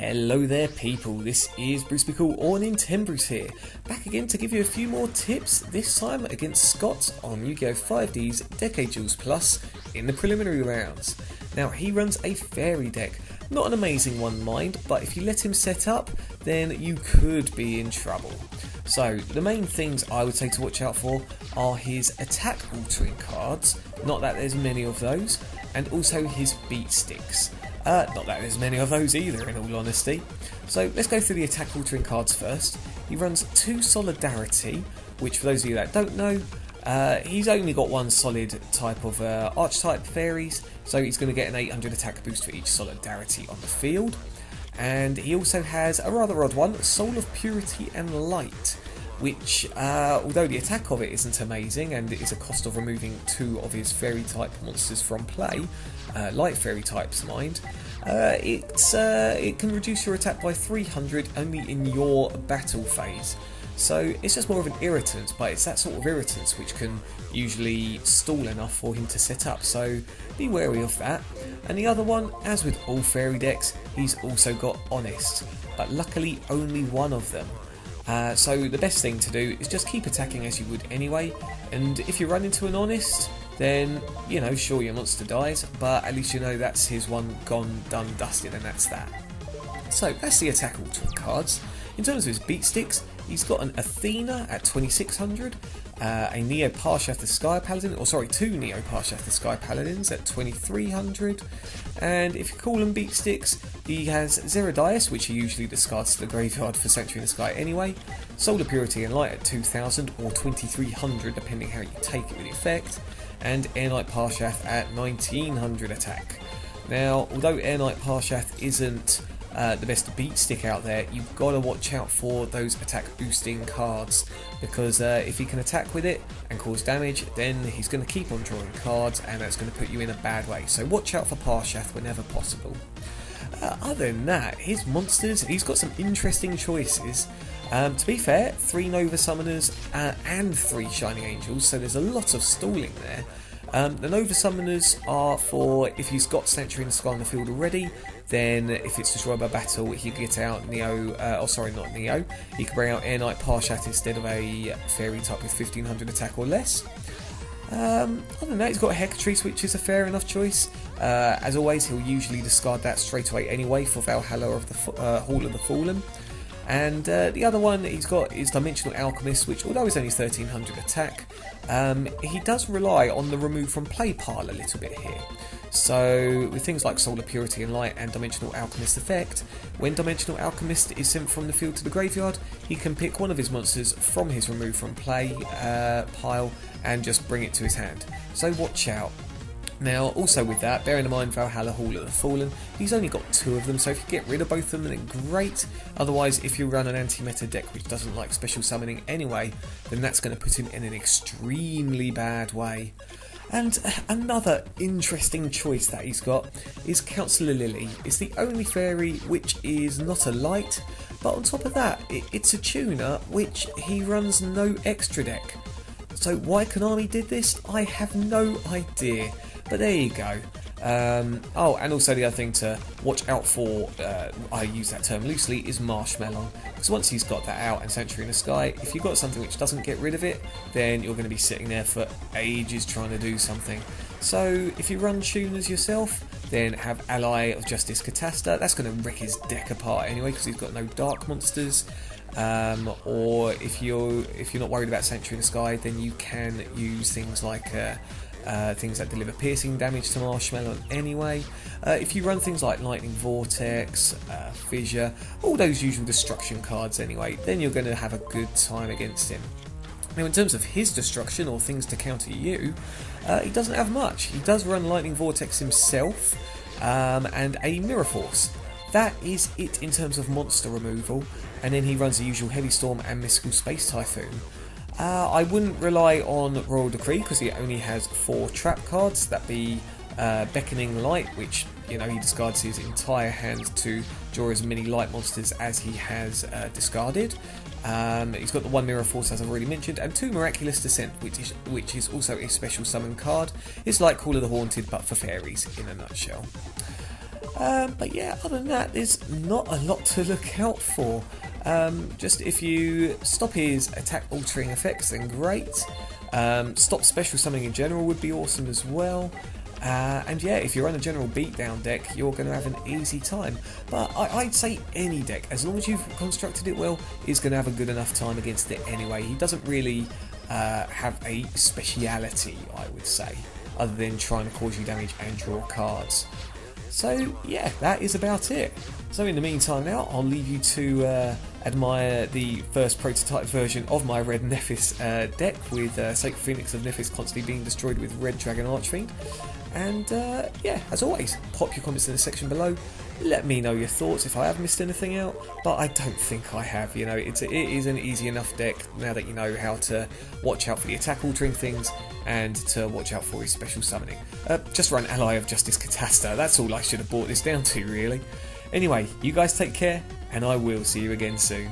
Hello there people, this is Bruce Bickle or nintenbruce here, back again to give you a few more tips, this time against Scott on Yu-Gi-Oh! 5D's Decade Duels Plus in the preliminary rounds. Now he runs a fairy deck, not an amazing one mind, but if you let him set up then you could be in trouble. So the main things I would say to watch out for are his attack altering cards, not that there's many of those, and also his beat sticks. Not that there's many of those either, in all honesty. So let's go through the attack altering cards first. He runs 2 Solidarity, which for those of you that don't know, he's only got one solid type of archetype fairies, so he's going to get an 800 attack boost for each Solidarity on the field. And he also has a rather odd one, Soul of Purity and Light, which, although the attack of it isn't amazing and it is a cost of removing 2 of his fairy type monsters from play, light fairy types mind, it can reduce your attack by 300 only in your battle phase. So it's just more of an irritant, but it's that sort of irritant which can usually stall enough for him to set up, so be wary of that. And the other one, as with all fairy decks, he's also got Honest, but luckily only one of them. So the best thing to do is just keep attacking as you would anyway, and if you run into an Honest, then, you know, sure your monster dies, but at least you know that's his one gone, done, dusted, and that's that. So that's the attack altering cards. In terms of his beat sticks, he's got an Athena at 2600, a Neo-Parshath the Sky Paladin, or sorry, 2 Neo-Parshath the Sky Paladins at 2300, and if you call them beat sticks, he has Zeradias, which he usually discards to the graveyard for Sanctuary in the Sky anyway, Soul of Purity and Light at 2000 or 2300 depending how you take it with effect, and Airknight Parshath at 1900 attack. Now, although Airknight Parshath isn't the best beat stick out there, you've got to watch out for those attack boosting cards, because if he can attack with it and cause damage, then he's going to keep on drawing cards and that's going to put you in a bad way, so watch out for Parshath whenever possible. Other than that, his monsters, he's got some interesting choices. To be fair, 3 Nova Summoners and 3 Shining Angels, so there's a lot of stalling there. The Nova Summoners are for if he's got Sanctuary in the Sky on the field already, then if it's destroyed by battle, he can get out he can bring out Airknight Parshath instead of a fairy type with 1500 attack or less. Other than that, he's got Hecatrice, which is a fair enough choice. As always, he'll usually discard that straight away anyway for Valhalla of the Hall of the Fallen. And the other one he's got is Dimensional Alchemist, which although it's only 1300 attack, he does rely on the remove from play pile a little bit here. So with things like Soul of Purity and Light and Dimensional Alchemist effect, when Dimensional Alchemist is sent from the field to the graveyard, he can pick one of his monsters from his remove from play pile and just bring it to his hand. So watch out. Now, also with that, bearing in mind Valhalla Hall of the Fallen, he's only got 2 of them, so if you get rid of both of them, then great. Otherwise, if you run an anti-meta deck which doesn't like special summoning anyway, then that's going to put him in an extremely bad way. And another interesting choice that he's got is Councillor Lily. It's the only fairy which is not a light, but on top of that, it's a tuner which he runs no extra deck. So why Konami did this, I have no idea. But there you go. Oh, and also the other thing to watch out for, I use that term loosely, is Marshmallon. Because once he's got that out and Sanctuary in the Sky, if you've got something which doesn't get rid of it, then you're going to be sitting there for ages trying to do something. So if you run tuners yourself, then have Ally of Justice Catasta. That's going to rip his deck apart anyway, because he's got no dark monsters. Or if you're not worried about Sanctuary in the Sky, then you can use things like things that deliver piercing damage to Marshmallon anyway. If you run things like Lightning Vortex, Fissure, all those usual destruction cards anyway, then you're going to have a good time against him. Now in terms of his destruction or things to counter you, he doesn't have much. He does run Lightning Vortex himself and a Mirror Force. That is it in terms of monster removal, and then he runs the usual Heavy Storm and Mystical Space Typhoon. I wouldn't rely on Royal Decree because he only has 4 trap cards, that be Beckoning Light, which, you know, he discards his entire hand to draw as many light monsters as he has discarded. He's got the 1 Mirror Force, as I've already mentioned, and 2 Miraculous Descent, which is also a special summon card. It's like Call of the Haunted, but for fairies, in a nutshell. But yeah, other than that, there's not a lot to look out for. Just if you stop his attack altering effects, then great. Stop special summoning in general would be awesome as well. And yeah, if you run a general beatdown deck, you're going to have an easy time. But I'd say any deck, as long as you've constructed it well, is going to have a good enough time against it anyway. He doesn't really have a speciality, I would say, other than trying to cause you damage and draw cards. So yeah, that is about it. So in the meantime now, I'll leave you to admire the first prototype version of my Red Nephis deck with Sacred Phoenix of Nephis constantly being destroyed with Red Dragon Archfiend. And yeah, as always, pop your comments in the section below. Let me know your thoughts if I have missed anything out, but I don't think I have. You know, it is an easy enough deck now that you know how to watch out for the attack altering things and to watch out for his special summoning. Just run Ally of Justice Catasta, that's all I should have brought this down to really. Anyway, you guys take care, and I will see you again soon.